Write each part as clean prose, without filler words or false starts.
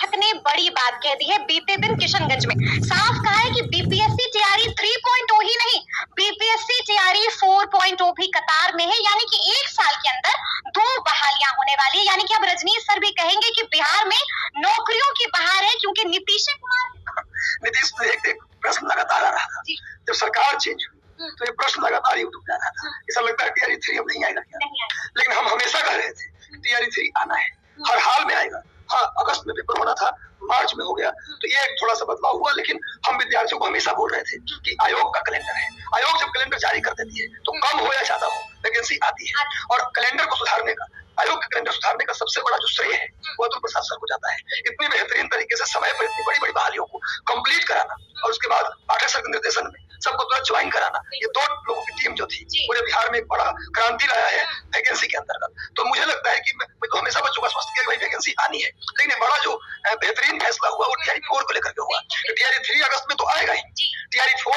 पाठक ने बड़ी बात कह दी है बीते दिन किशनगंज में। साफ कहा है कि बीपीएससी तैयारी 3.0 ही नहीं, बीपीएससी तैयारी 4.0 भी कतार में है। यानी कि एक साल के अंदर 2 बहालियां होने वाली है। यानी कि अब रजनीश सर भी कहेंगे कि बिहार में नौकरियों की बहार है, क्योंकि नीतीश प्रश्न लगातार आ रहा था। जब सरकार चेंज हुई तो ये प्रश्न लगातार ही उठ जा रहा था। ऐसा लगता है टीआरई 3 अब नहीं आएगा क्या? लेकिन हम हमेशा कह रहे थे टीआरई 3 आना है, हर हाल में आएगा। हाँ, अगस्त में पेपर होना था, मार्च में हो गया, तो ये थोड़ा सा बदलाव हुआ। लेकिन हम विद्यार्थियों को हमेशा बोल रहे थे कि आयोग का कैलेंडर है, आयोग जब कैलेंडर जारी कर देती है तो कम हो या ज्यादा हो वैकेंसी आती है। और कैलेंडर को सुधारने का, आयोग का कैलेंडर सुधारने का सबसे बड़ा जो श्रेय है वो अतुल प्रसाद सर को जाता है। इतनी बेहतरीन तरीके से समय पर इतनी बड़ी बड़ी बहालियों को कंप्लीट कराना और उसके बाद पाठक सर के निर्देशन में सबको तुरंत ज्वाइन कराना, ये 2 लोगों की टीम जो थी पूरे बिहार में एक बड़ा क्रांति लाया है वैकेंसी के अंतर्गत। तो मुझे लगता है कि मैं तो हमेशा बच्चों का स्पष्ट किया कि भाई वैकेंसी आनी है, लेकिन बड़ा जो बेहतरीन फैसला हुआ वो टीआरई 4 को लेकर के हुआ। टीआरई 3 अगस्त में तो आएगा ही, टीआरई 3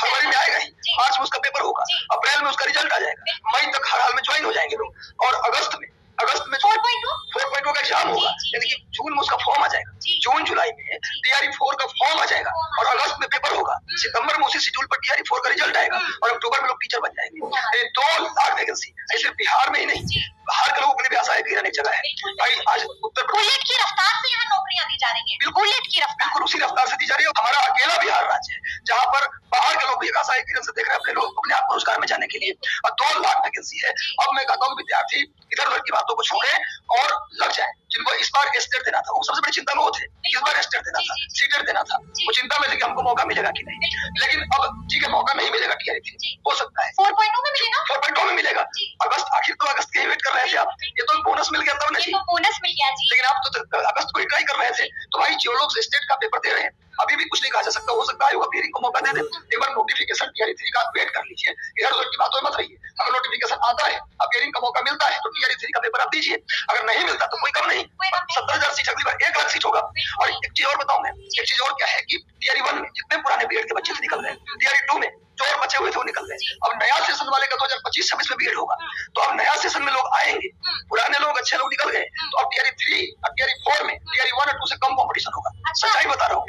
फरवरी में आएगा ही, मार्च में उसका पेपर होगा, अप्रैल में उसका रिजल्ट आ जाएगा, मई तक हर हाल में ज्वाइन हो जाएंगे लोग। और अगस्त में 4.0 का एग्जाम होगा, यानी कि जून में उसका फॉर्म आ जाएगा, जून जुलाई में टीआरई 4 का फॉर्म आ जाएगा और अगस्त में पेपर होगा, सितंबर में उसी शेड्यूल पर टीआरई 4 का रिजल्ट आएगा और अक्टूबर में लोग टीचर बन जाएंगे। 2 लाख वैकेंसी ऐसे बिहार में ही नहीं, बाहर के लोगों के लिए भी आशा है कि एक जगह है भाई। आज उत्तर प्रदेश की रफ्तार से यहाँ नौकरियां दी जा रही है, बुलेट की रफ्तार, बिल्कुल उसी रफ्तार से दी जा रही है। हमारा अकेला बिहार राज्य है जहाँ पर बाहर के लोग भी एक आशा किरण से देख रहे हैं अपने लोग अपने आप रोजगार में जाने के लिए। और 2 लाख वैकेंसी है। अब मैं कहता हूँ विद्यार्थी इधर उधर की बातों को छोड़े और लग जाए। जिनको इस बार एस्टेट देना था वो सबसे बड़ी चिंता में वो थे, इस बार एस्टेट देना था, सीटेट देना था, वो चिंता में थे कि हमको मौका मिलेगा कि नहीं। लेकिन अब ठीक है, मौका नहीं मिलेगा टीआरई 3, हो सकता है 4.0 में मिलेगा, 4.0 में मिलेगा। अगस्त, आखिर तो अगस्त के वेट कर रहे थे आप, ये तो बोनस मिल गया तब नहीं, बोनस मिल गया जी। लेकिन आप तो अगस्त को ही ट्राई कर रहे थे। तो भाई जो लोग स्टेट का पेपर दे रहे हैं अभी भी कुछ नहीं कहा जा सकता, हो सकता है आयोग अपीयरिंग को मौका दे दे। एक बार नोटिफिकेशन टीआरई 3 का वेट कर लीजिए, इधर उधर की बातों में मत रहिए। अगर नोटिफिकेशन आता है, अपीयरिंग का मौका मिलता है तो टीआरई 3 का पेपर आप दीजिए, अगर नहीं मिलता तो कोई कम नहीं। 70,000 सीट अगली बार 1 लाख सीट होगा। और एक चीज और बताऊं मैं, एक चीज और क्या है कि टीआरई 1 में जितने पुराने बीएड के बच्चे थे निकल गए, टीआरई 2 में जो और बचे हुए थे वो निकल गए। अब नया सेशन वाले का 2025-26 में बीएड होगा, तो अब नया सेशन में लोग आएंगे, पुराने लोग अच्छे लोग निकल गए, तो अब टीआरई 3 और टीआरई 4 में टीआरई 1 और 2 से कम कंपटीशन होगा। सच्चाई बता रहा हूँ,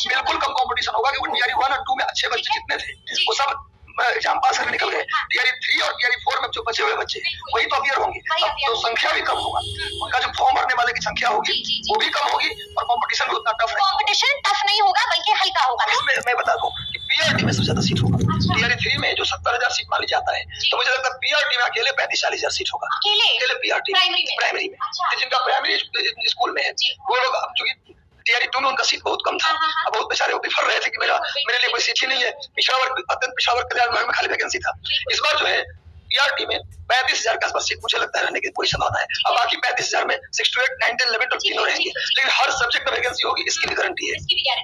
बिल्कुल कम कंपटीशन होगा, क्योंकि टीआरई 1 और 2 में अच्छे बच्चे जितने थे वो सब एग्जाम पास करके निकल गए। टीआरई 3 और टीआरई 4 में जो बचे हुए बच्चे वही तो अपियर होंगे, तो संख्या भी कम होगा, उनका जो फॉर्म भरने वाले की संख्या होगी वो भी कम होगी और कंपटीशन भी उतना टफ नहीं होगा बल्कि हल्का होगा। मैं बता दूं कि पीआरटी में सबसे ज्यादा सीट होगा। टीआरई 3 में जो 70,000 सीट मानी जाता है, तो मुझे लगता है पीआरटी में अकेले 35-40,000 सीट होगा, अकेले पीआरटी प्राइमरी में। जिनका प्राइमरी स्कूल में है वो लोग, अब चूंकि टीआरई 2 में उनका सीट बहुत कम था, अब बहुत बेचारे वो बिफर रहे थे कि मेरे लिए कोई सीट ही नहीं है, पिछड़ा वर्ग, अत्यंत पिछड़ा वर्ग कल्याण विभाग में खाली वैकेंसी था। इस बार जो है पीआरटी में 35,000 के आसपास सीट मुझे लगता है रहने की कोई संभावना है। अब बाकी 35,000 में 6 to 8, 9, 10, 11 तक तीनों रहेंगे, लेकिन हर सब्जेक्ट में वैकेंसी होगी, इसकी भी गारंटी है।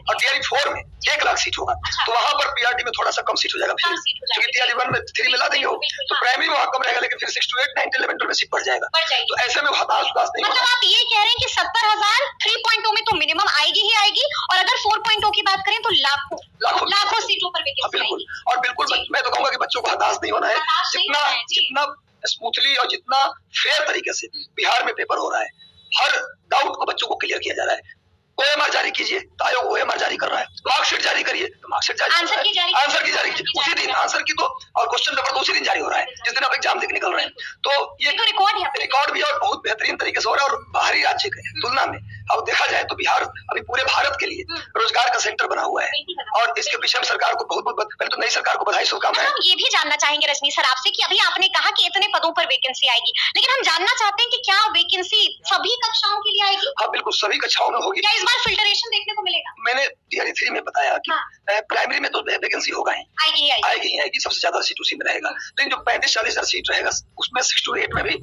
और टीआरई 4 में 1 लाख सीट होगा, तो वहां पर पीआरटी में थोड़ा सा कम सीट हो जाएगा, क्योंकि टीआरई 1 में 3 मिला देंगे हो, तो प्राइमरी में वहां कम रहेगा, लेकिन फिर 6 to 8, 9, 10, 11 में सीट बढ़ जाएगा। तो ऐसे में हताश नहीं होगा। आप ये कह रहे हैं कि 70,000 3.0 में तो मिनिमम आएगी ही आएगी, और अगर 4.0 की बात करें तो लाखों सीटों पर वैकेंसी आएगी। और बिल्कुल मैं तो कहूंगा कि बच्चों को हताश नहीं होना है। जितना स्मूथली और जितना फेयर तरीके से बिहार में पेपर हो रहा है, हर डाउट को बच्चों को क्लियर किया जा रहा है। ओएमआर जारी कीजिए तो आयोग ओएमआर जारी कर रहा है, मार्कशीट जारी करिए तो मार्कशीट जारी, आंसर की जारी कीजिए उसी दिन, आंसर की तो और क्वेश्चन पेपर तो उसी दिन जारी हो रहा है जिस दिन आप एग्जाम देकर निकल रहे हैं। तो ये रिकॉर्ड भी और बहुत बेहतरीन तरीके से हो रहा है। और बाहरी राज्य की तुलना में अब देखा जाए तो बिहार अभी पूरे भारत के लिए रोजगार का सेंटर बना हुआ है, और इसके पीछे हम सरकार को बहुत पहले तो नई सरकार को बधाई शुभकामनाएं। हम ये भी जानना चाहेंगे रजनीश सर आपसे कि अभी आपने कहा कि इतने पदों पर वैकेंसी आएगी, लेकिन हम जानना चाहते हैं कि क्या वैकेंसी सभी कक्षाओं के लिए आएगी? हाँ बिल्कुल, सभी कक्षाओं में होगी। क्या इस बार फिल्टरेशन देखने को मिलेगा? मैंने टीआरई 3 में बताया कि प्राइमरी में तो वैकेंसी होगा ही, आएगी, सबसे ज्यादा सीट उसी में रहेगा। लेकिन जो 35-40,000 सीट रहेगा उसमें 6 to 8 में भी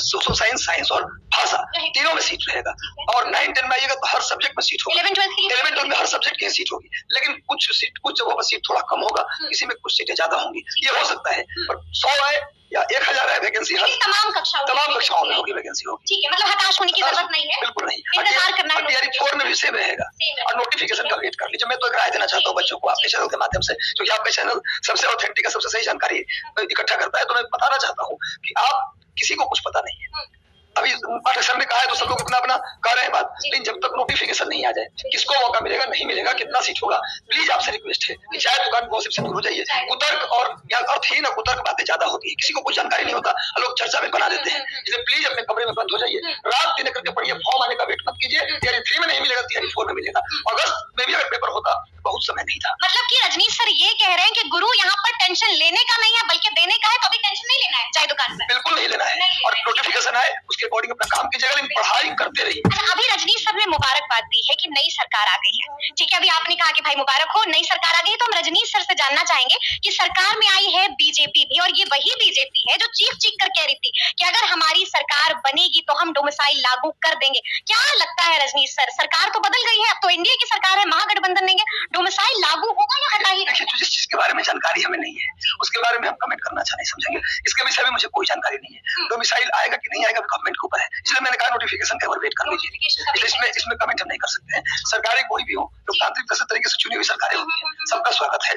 सोशल साइंस और भाषा तीनों में सीट रहेगा, और 9, 10 में आइएगा तो हर सब्जेक्ट में सीट होगी। 11, 12 में हर सब्जेक्ट की सीट होगी, लेकिन कुछ जगहों पर सीट थोड़ा कम होगा, किसी में कुछ सीटें ज्यादा होंगी, ये हो सकता है। पर 100 आए या 1,000 आए वैकेंसी हर तमाम कक्षाओं में होगी वैकेंसी होगी। ठीक है, मतलब हताश होने की जरूरत नहीं है, बिल्कुल नहीं, इंतजार करना है। टीआरई 4 में भी सेम रहेगा, और नोटिफिकेशन का वेट कर लीजिए। मैं तो एक राय देना चाहता हूँ बच्चों को आपके चैनल के माध्यम से, क्योंकि आपका चैनल सबसे ऑथेंटिक है, सबसे सही जानकारी इकट्ठा करता है। तो मैं बताना चाहता हूँ कि आप किसी को कुछ पता नहीं है, अभी पाठक सर ने कहा है तो सब लोग अपना अपना कह रहे हैं बात, लेकिन जब तक नोटिफिकेशन नहीं आ जाए किसको मौका मिलेगा नहीं मिलेगा कितना सीट होगा, प्लीज आपसे रिक्वेस्ट है कि चाय दुकान गॉसिप से दूर हो जाइए। कुतर्क और यहाँ अर्थहीन और कुतर्क बातें ज्यादा होती है, किसी को कुछ जानकारी नहीं होता, लोग चर्चा में बना देते हैं, इसलिए प्लीज अपने कमरे में बंद हो जाइए, रात दिन करके पढ़िए, फॉर्म आने का वेट मत कीजिए, तैयारी 3 में नहीं मिलेगा तैयारी 4 में मिलेगा। अगस्त में भी अगर पेपर होता बहुत समय नहीं था। मतलब कि रजनीश सर ये कह रहे हैं कि गुरु यहाँ पर टेंशन लेने का नहीं है बल्कि देने का है, कभी टेंशन नहीं लेना है चाय दुकान पर। बिल्कुल नहीं लेना है, और नोटिफिकेशन आए उसके अकॉर्डिंग अपना काम कीजिएगा, लेकिन पढ़ाई करते रहिए। अच्छा, अभी रजनीश सर ने मुबारकबाद दी है कि नई सरकार आ गई है, ठीक है, अभी आपने कहा कि भाई मुबारक हो, नई सरकार आ गई है, तो हम रजनीश सर से जानना चाहेंगे कि सरकार में आई है बीजेपी भी, और ये वही बीजेपी है जो चीख कर कह रही थी कि अगर हमारी सरकार बनेगी तो हम डोमिसाइल लागू कर देंगे। क्या लगता है रजनीश सर, सरकार तो बदल गई है, अब तो इंडिया की सरकार है, महागठबंधन देंगे, डोमिसाइल लागू होगा या हटा ही? देखिए, जिस चीज के बारे में जानकारी हमें नहीं है उसके बारे में हम कमेंट करना अच्छा नहीं समझेंगे, इसके विषय में मुझे कोई जानकारी नहीं है। डोमिसाइल आएगा कि नहीं आएगा गवर्नमेंट के ऊपर है, इसलिए मैंने कहा नोटिफिकेशन का वेट कर लीजिए, इसमें कमेंट हम नहीं कर सकते हैं। सरकारें कोई भी हो, लोकतांत्रिक तरीके से चुनी हुई सरकारें होती है, सबका स्वागत है,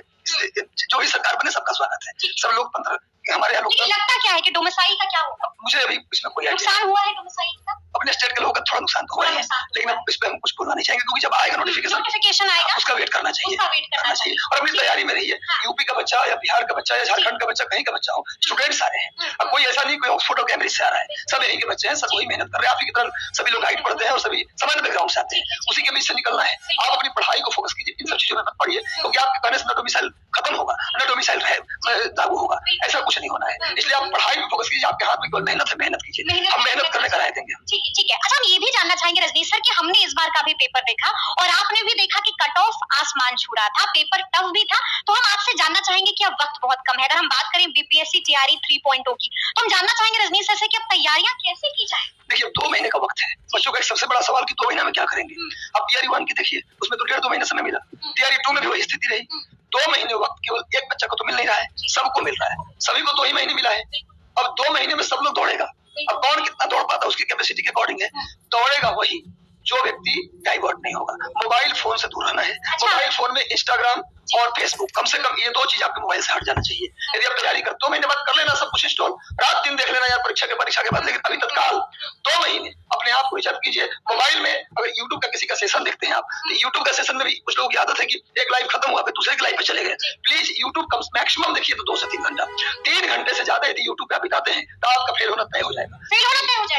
जो भी सरकार बने सबका स्वागत है, सब लोकतंत्र हमारे यहाँ लोग। लगता क्या है कि डोमिसाइल का क्या होगा? मुझे अभी इसमें कोई नुकसान हुआ है डोमिसाइल का? अपने स्टेट के लोगों का थोड़ा नुकसान तो हुआ है, लेकिन हम इस पे हम कुछ बोलना नहीं चाहेंगे, क्योंकि जब आएगा नोटिफिकेशन आएगा उसका वेट करना चाहिए, और अपनी तैयारी में रहिए। यूपी का बच्चा या बिहार का बच्चा या झारखंड का बच्चा, कहीं का बच्चा हो, स्टूडेंट्स आ रहे हैं, अब कोई ऐसा नहीं कोई ऑक्सफोर्ड और कैम्ब्रिज से आ रहा है, सब यहीं के बच्चे हैं, सब वही मेहनत कर रहे हैं, आप ही की तरह सभी लोग गाइड पढ़ते हैं और सभी सामान्य बैकग्राउंड से आते हैं, उसी के बीच से निकलना है। आप अपनी पढ़ाई को फोकस कीजिए, इन सब चीजों में मत पढ़िए, क्योंकि आपके कहने से न डोमिसाइल खत्म होगा न डोमिसाइल लागू होगा, ऐसा कुछ नहीं होना है, इसलिए आप पढ़ाई में फोकस कीजिए, आपके हाथ में केवल मेहनत है, मेहनत कीजिए, हम मेहनत करने का राय देंगे। ठीक है। अच्छा, हम ये भी जानना चाहेंगे रजनीश सर कि हमने इस बार का भी पेपर देखा और आपने भी देखा कि कट ऑफ आसमान छू रहा था, पेपर टफ भी था, तो हम आपसे जानना चाहेंगे कि अब वक्त बहुत कम है, अगर हम बात करें बीपीएससी टीआरई 3.0 की, तो हम जानना चाहेंगे रजनीश सर से कि अब तैयारियां कैसे की जाए? देखिए, 2 महीने का वक्त है, बच्चों का एक सबसे बड़ा सवाल कि 2 महीने में क्या करेंगे। अब टीआरई 1 की देखिए, उसमें तो 1.5-2 महीने समय मिला, टीआरई 2 में भी वही स्थिति रही, 2 महीने वक्त केवल एक बच्चा को तो मिल नहीं रहा है, सबको मिल रहा है, सभी को 2 ही महीने मिला है। अब 2 महीने में सब लोग दौड़ेगा, अब कौन कितना दौड़ पाता उसकी कैपेसिटी के अकॉर्डिंग है, दौड़ेगा वही जो व्यक्ति डाइवर्ट नहीं होगा। मोबाइल फोन से दूर रहना है, मोबाइल फोन में इंस्टाग्राम और फेसबुक, कम से कम ये 2 चीज आपके मोबाइल से हट जाना चाहिए। यदि आप तैयारी कर 2 महीने बाद कर लेना सब कुछ इंस्टॉल, रात दिन देख लेना यार परीक्षा के बाद, लेकिन अभी तत्काल 2 महीने अपने आप को रिचार्ज कीजिए। मोबाइल में अगर यूट्यूब का किसी का सेशन देखते हैं आप, तो यूट्यूब का सेशन में भी कुछ लोगों की आदत है कि एक लाइव खत्म हुआ फिर दूसरे की लाइव पे चले गए, प्लीज यूट्यूब कम मैक्सिमम देखिए तो 2 से 3 घंटा, 3 घंटे से ज्यादा यदि यूट्यूब पे आप बिताते हैं तो आपका फेल होना तय हो जाएगा,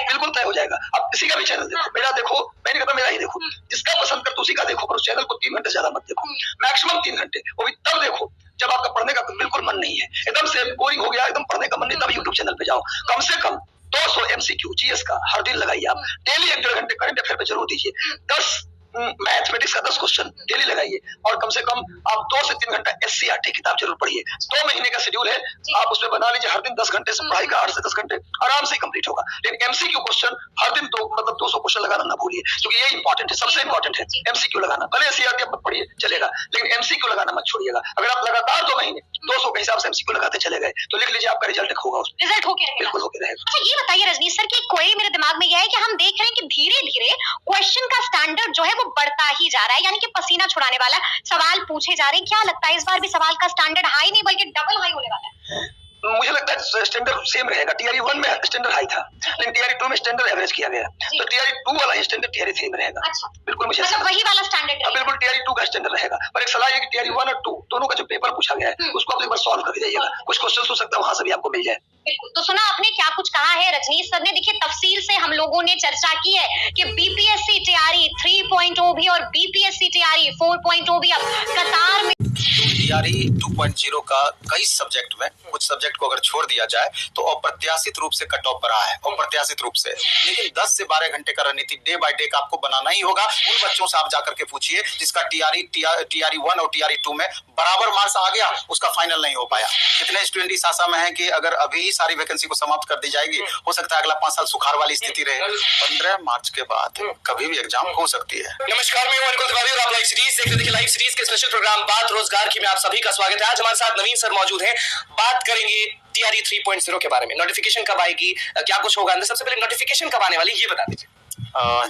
बिल्कुल तय हो जाएगा। आप किसी का भी चैनल देखो, मेरा देखो, मैंने कहा मेरा ही देखो, जिसका पसंद करते उसी का देखो, पर उस चैनल को 3 घंटे ज्यादा मत देखो, मैक्सिमम 3 घंटे, वो भी तब देखो जब आपका पढ़ने का बिल्कुल मन नहीं है, एकदम से बोरिंग हो गया, एकदम पढ़ने का मन नहीं, तब यूट्यूब चैनल पे जाओ। कम से कम 200 MCQ जीएस का हर दिन लगाइए आप, डेली 1-1.5 घंटे करंट अफेयर पे जरूर दीजिए, 10 मैथमेटिक्स का 10 क्वेश्चन डेली लगाइए, और कम से कम आप 2 से 3 घंटा SCRT किताब जरूर पढ़िए। 2 महीने का शेड्यूल है, आप उसमें बना लीजिए, हर दिन 10 घंटे से पढ़ाई का 8 से 10 घंटे आराम से कंप्लीट होगा। लेकिन MCQ क्वेश्चन हर दिन 200 क्वेश्चन लगाना ना भूलिए, क्योंकि ये इंपॉर्टेंट है, सबसे इंपॉर्टेंट है MCQ लगाना। भले SCRT आप पढ़िए चलेगा, लेकिन MCQ लगाना मत छोड़िएगा। अगर आप लगातार 2 महीने 200 के हिसाब से MCQ लगाते चले गए तो लिख लीजिए आपका रिजल्ट होगा, रिजल्ट होके बिल्कुल होके रहेगा। अच्छा, ये बताइए रजनीश सर की क्वेरी मेरे दिमाग में यह है कि हम देख रहे हैं कि धीरे धीरे क्वेश्चन का स्टैंडर्ड जो है वो बढ़ता ही जा रहा है, यानी कि पसीना छुड़ाने वाला सवाल पूछे जा रहे हैं। क्या लगता है इस बार भी सवाल का स्टैंडर्ड हाई नहीं बल्कि डबल हाई होने वाला है? मुझे लगता है स्टैंडर्ड सेम रहेगा, टीआरई 1 में स्टैंडर्ड हाई था, लेकिन टीआरई 2 में स्टैंडर्ड एवरेज किया गया, तो टीआरई 2 वाला स्टैंडर्ड टीआरई 3 में रहेगा। अच्छा, बिल्कुल मुझे मतलब वही वाला स्टैंडर्ड है, बिल्कुल टीआरई 2 का स्टैंडर्ड रहेगा। पर एक सलाह है कि टीआरई 1 और 2 दोनों का जो पेपर पूछा गया है उसको आप एक बार सॉल्व कर जाइएगा, कुछ क्वेश्चन हो सकता है वहां से भी आपको मिल जाए। बिल्कुल। तो सुना आपने क्या कुछ कहा है रजनीश सर ने, देखिए तफसील से हम लोगों ने चर्चा की है कि बीपीएससी टीआरई 3.0 भी और बीपीएससी टीआरई 4.0 भी अब कतार में। टीआरई 2.0 का कई सब्जेक्ट में कुछ सब्जेक्ट को अगर छोड़ दिया जाए तो अप्रत्याशित रूप से कट ऑफ पर आया है, अप्रत्याशित रूप से, लेकिन 10 से 12 घंटे का रणनीति डे बाय डे का आपको बनाना ही होगा। उन बच्चों से आप जाकर के पूछिए जिसका टीआरई 1 और टीआरई 2 में बराबर मार्क्स आ गया, उसका फाइनल नहीं हो पाया। कितने स्टूडेंट इस आशा में है कि अगर अभी सारी वैकेंसी को समाप्त कर दी जाएगी, हो सकता है अगला 5 साल सुखाड़ वाली स्थिति रहे। 15 मार्च के बाद कभी भी एग्जाम हो सकती है। नमस्कार, मैं अनिल तिवारी और आप लाइव सीरीज देख रहे हैं। लाइव सीरीज के स्पेशल प्रोग्राम बात रोजगार की में आप सभी का स्वागत है। आज हमारे साथ नवीन सर मौजूद हैं, बात करेंगे टीआरई 3.0 के बारे में। नोटिफिकेशन कब आएगी, क्या कुछ होगा अंदर? सबसे पहले नोटिफिकेशन कब आने वाली ये बता दीजिए।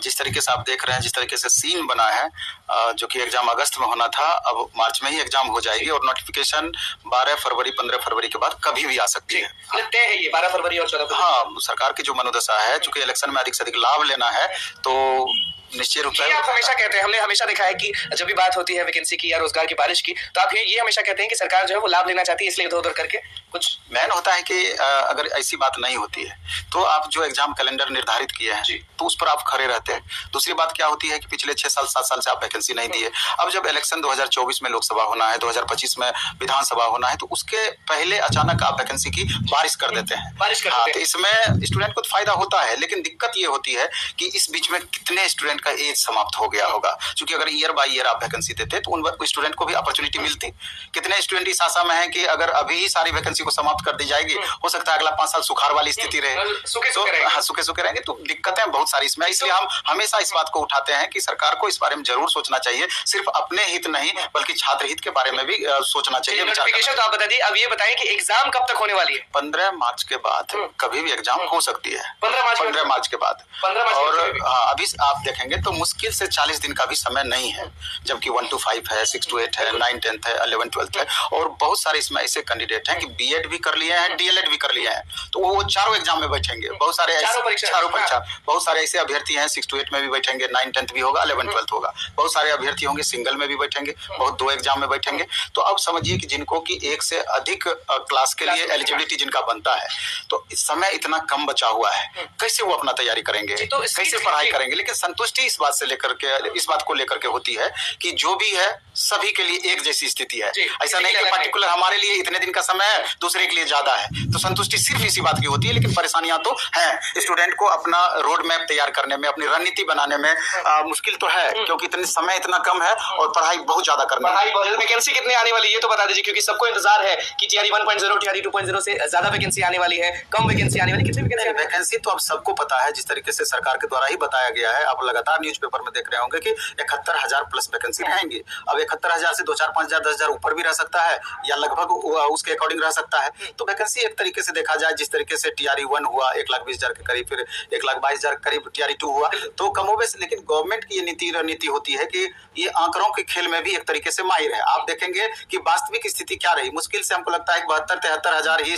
जिस तरीके से आप देख रहे हैं, जिस तरीके से सीन बना है, जो कि एग्जाम अगस्त में होना था, अब मार्च में ही एग्जाम हो जाएगी और नोटिफिकेशन 12 फरवरी 15 फरवरी के बाद कभी भी आ सकती है। तय है ये 12 फरवरी और 14 फरवरी। हाँ, सरकार की जो मनोदशा है, चूंकि इलेक्शन में अधिक से अधिक लाभ लेना है, तो निश्चित रूप से आप हमेशा कहते हैं, हमने हमेशा देखा है कि जब भी बात होती है वैकेंसी की या रोजगार की बारिश की, तो आप ये हमेशा कहते हैं कि सरकार जो है वो लाभ लेना चाहती है, इसलिए इधर उधर करके कुछ मेन होता है कि अगर ऐसी बात नहीं होती है तो आप जो एग्जाम कैलेंडर निर्धारित किए हैं तो उस पर आप खड़े रहते हैं। दूसरी बात क्या होती है कि पिछले 6 साल 7 साल से आप वैकेंसी नहीं दिए। अब जब इलेक्शन 2024 में लोकसभा होना है, 2025 में विधानसभा होना है, तो उसके पहले अचानक आप वैकेंसी की बारिश कर देते हैं। हाँ, तो इसमें स्टूडेंट को तो फायदा होता है, लेकिन दिक्कत ये होती है कि इस बीच में कितने स्टूडेंट का एज समाप्त हो गया होगा। क्योंकि अगर ईयर बाय ईयर आप वैकेंसी देते तो उन स्टूडेंट को भी अपॉर्चुनिटी मिलती। कितने स्टूडेंट इस आशा में है कि अगर अभी ही सारी वैकेंसी को समाप्त कर दी जाएगी, हो सकता है अगला 5 साल सुखाड़ वाली स्थिति रहे, सूखे रहेंगे। तो दिक्कतें बहुत सारी इसमें, इसलिए हम हमेशा इस बात को उठाते हैं कि सरकार को इस बारे में जरूर सोचना चाहिए। सिर्फ अपने हित नहीं बल्कि छात्र हित के बारे में भी सोचना चाहिए। नोटिफिकेशन तो आप बता दी, अब ये बताएं कि एग्जाम कब तक होने वाली है? 15 मार्च के बाद कभी भी एग्जाम हो सकती है। 15 मार्च के बाद। 15 मार्च और हाँ, अभी आप देखेंगे तो मुश्किल से 40 दिन का भी समय नहीं है, जबकि 1 to 5 है, 6 to 8 है, 9 10th है, 11 12th है, और बहुत सारे इसमें ऐसे कैंडिडेट हैं कि बीएड भी कर लिए हैं, डीएलएड भी कर लिए हैं, तो वो चारों एग्जाम में बैठेंगे। बहुत सारे चारों परीक्षा, बहुत सारे ऐसे अभ्यर्थी हैं 6 to 8 में भी बैठेंगे, 9 10th भी होगा, 11 12th होगा। बहुत सारे अभ्यर्थी होंगे सिंगल में भी बैठेंगे, बहुत 2 एग्जाम में बैठेंगे। तो अब समझिए कि जिनको कि 1 से अधिक क्लास के लिए एलिजिबिलिटी जिनका बनता है, तो इस समय इतना कम बचा हुआ है, कैसे वो अपना तैयारी करेंगे, तो कैसे पढ़ाई करेंगे। लेकिन संतुष्टि इस बात से लेकर के, इस बात को लेकर के होती है कि जो भी है सभी के लिए एक जैसी स्थिति है। ऐसा नहीं कि पर्टिकुलर हमारे लिए इतने दिन का समय है, दूसरे के लिए ज्यादा है। तो संतुष्टि सिर्फ इसी बात की होती है, लेकिन परेशानियां तो हैं। स्टूडेंट को अपना रोड मैप तैयार करने में, अपनी रणनीति बनाने में मुश्किल तो है, क्योंकि इतने समय इतना कम है और पढ़ाई बहुत ज्यादा करना है। वैकेंसी कितनी आने वाली है ये तो बता दीजिए, क्योंकि सबको इंतजार है कि टीआरई 1.0 टीआरई 2.0 से ज्यादा वैकेंसी आने वाली है, कम वैकेंसी आने वाली, कितनी वैकेंसी तो अब सबको पता है, जिस तरीके से सरकार के द्वारा ही बताया गया है। आप लगातार न्यूज़पेपर में देख रहे होंगे कि 71,000 प्लस वैकेंसी रहेंगी। अब 71,000 से 2-4 5,000 10,000 ऊपर भी रह सकता है, या लगभग उसके अकॉर्डिंग रह सकता है। तो वैकेंसी एक तरीके से देखा जाए, जिस तरीके से टीआरई 1 हुआ 1,20,000 के करीब, फिर 1,22,000 के करीब टीआरई 2 हुआ, तो कमोबेश। लेकिन गवर्नमेंट की ये रणनीति होती है कि ये आंकड़ों के खेल में भी एक तरीके से माहिर है। आप देखेंगे कि वास्तविक स्थिति क्या रही। मुश्किल से हमको लगता है 72-73 हजार ही